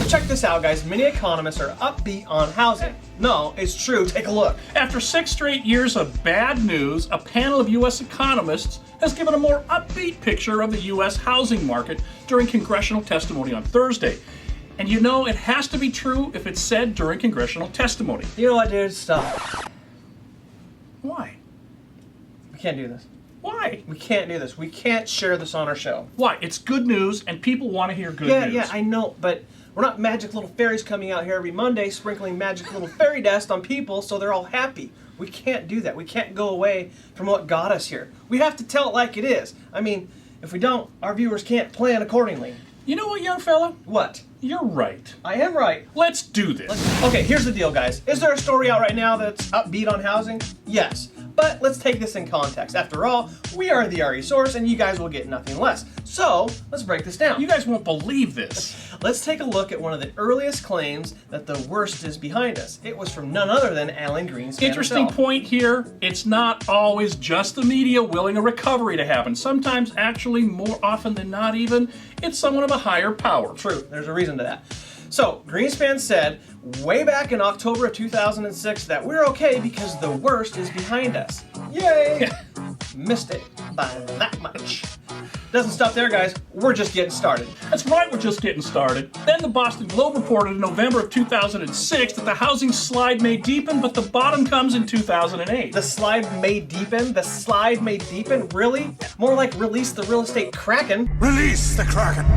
check this out, guys. Many economists are upbeat on housing. No, it's true. Take a look. After 6 straight years of bad news, a panel of U.S. economists has given a more upbeat picture of the U.S. housing market during congressional testimony on Thursday. And you know, it has to be true if it's said during congressional testimony. You know what, dude? Stop. Why? We can't do this. Why? We can't do this. We can't share this on our show. Why? It's good news, and people want to hear good news. Yeah, I know, but we're not magic little fairies coming out here every Monday sprinkling magic little fairy dust on people so they're all happy. We can't do that. We can't go away from what got us here. We have to tell it like it is. I mean, if we don't, our viewers can't plan accordingly. You know what, young fella? What? You're right. I am right. Let's do this. Okay, here's the deal, guys. Is there a story out right now that's upbeat on housing? Yes. But let's take this in context. After all, we are the RE source and you guys will get nothing less. So, let's break this down. You guys won't believe this. Let's take a look at one of the earliest claims that the worst is behind us. It was from none other than Alan Greenspan Interesting himself. point here. It's not always just the media willing a recovery to happen. Sometimes, actually, more often than not even, it's someone of a higher power. True, there's a reason to that. So, Greenspan said way back in October of 2006 that we're okay because the worst is behind us. Yay! Missed it by that much. Doesn't stop there, guys. We're just getting started. That's right, we're just getting started. Then the Boston Globe reported in November of 2006 that the housing slide may deepen, but the bottom comes in 2008. The slide may deepen? The slide may deepen? Really? More like release the real estate kraken. Release the Kraken!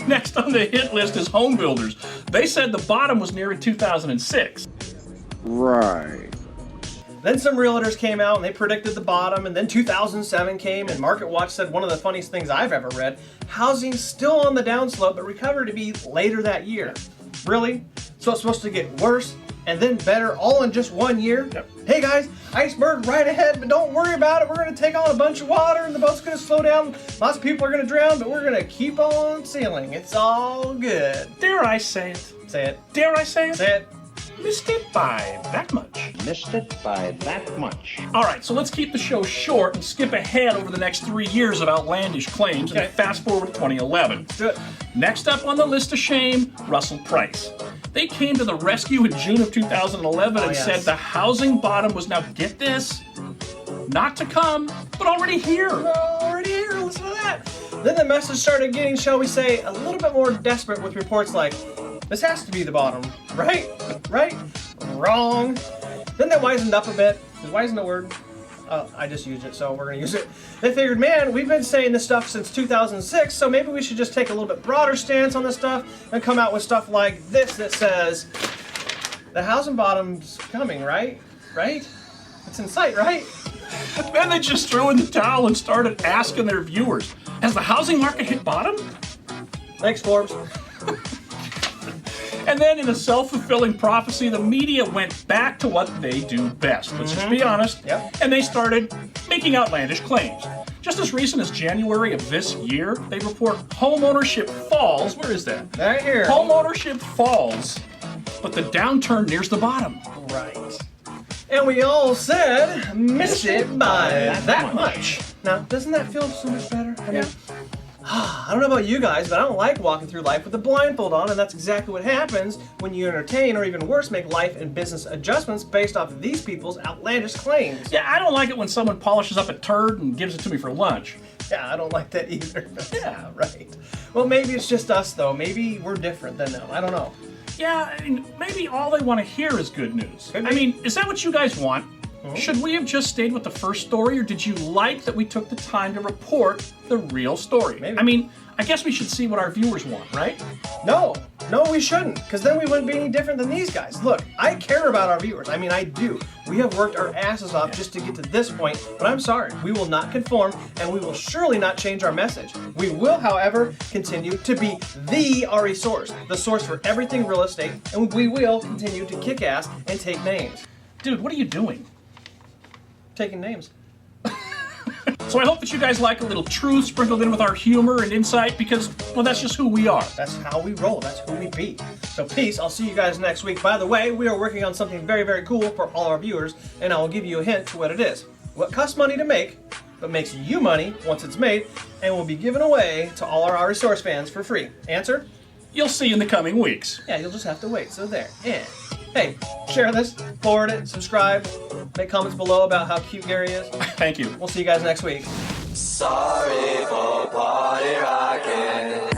Next on the hit list is home builders. They said the bottom was near in 2006. Right. Then some realtors came out and they predicted the bottom, and then 2007 came and MarketWatch said one of the funniest things I've ever read, housing's still on the downslope but recovery to be later that year. Really? So it's supposed to get worse and then better all in just 1 year? Yep. Hey guys, iceberg right ahead, but don't worry about it. We're going to take on a bunch of water and the boat's going to slow down. Lots of people are going to drown, but we're going to keep on sailing. It's all good. Dare I say it? Say it. Dare I say it? Say it. Missed it by that much. Missed it by that much. All right, so let's keep the show short and skip ahead over the next 3 years of outlandish claims Okay. and fast forward to 2011. Do it. Next up on the list of shame, Russell Price. They came to the rescue in June of 2011 and yes. said the housing bottom was now, get this, not to come, but already here. Already here, listen to that. Then the message started getting, shall we say, a little bit more desperate with reports like, this has to be the bottom, right? Right? Wrong. Then they wisened up a bit. Is wisened a word? I just used it, so we're gonna use it. They figured, man, we've been saying this stuff since 2006, so maybe we should just take a little bit broader stance on this stuff and come out with stuff like this that says, the housing bottom's coming, right? Right? It's in sight, right? Then they just threw in the towel and started asking their viewers, has the housing market hit bottom? Thanks, Forbes. And then in a self-fulfilling prophecy, the media went back to what they do best. Let's just be honest. Yep. And they started making outlandish claims. Just as recent as January of this year, they report home ownership falls. Where is that? Right here. Home ownership falls, but the downturn nears the bottom. Right. And we all said, missed it by that much. Now, doesn't that feel so much better? I mean, I don't know about you guys, but I don't like walking through life with a blindfold on, and that's exactly what happens when you entertain, or even worse, make life and business adjustments based off of these people's outlandish claims. Yeah, I don't like it when someone polishes up a turd and gives it to me for lunch. Yeah, I don't like that either. Yeah. Right. Well, maybe it's just us, though. Maybe we're different than them. I don't know. Yeah, I mean, maybe all they want to hear is good news. Could I be. mean, is that what you guys want? Should we have just stayed with the first story, or did you like that we took the time to report the real story? Maybe. I mean, I guess we should see what our viewers want, right? No, we shouldn't, because then we wouldn't be any different than these guys. Look, I care about our viewers. I mean, I do. We have worked our asses off just to get to this point, but I'm sorry, we will not conform, and we will surely not change our message. We will, however, continue to be the RE source, the source for everything real estate, and we will continue to kick ass and take names. Dude, what are you doing? Taking names. So I hope that you guys like a little truth sprinkled in with our humor and insight, because, well, that's just who we are. That's how we roll. That's who we be. So peace. I'll see you guys next week. By the way, we are working on something very, very cool for all our viewers, and I will give you a hint to what it is. What costs money to make, but makes you money once it's made and will be given away to all our Resource fans for free? Answer? You'll see in the coming weeks. Yeah, you'll just have to wait. So there. Yeah. Hey, share this, forward it, subscribe, make comments below about how cute Gary is. Thank you. We'll see you guys next week. Sorry for party rocking.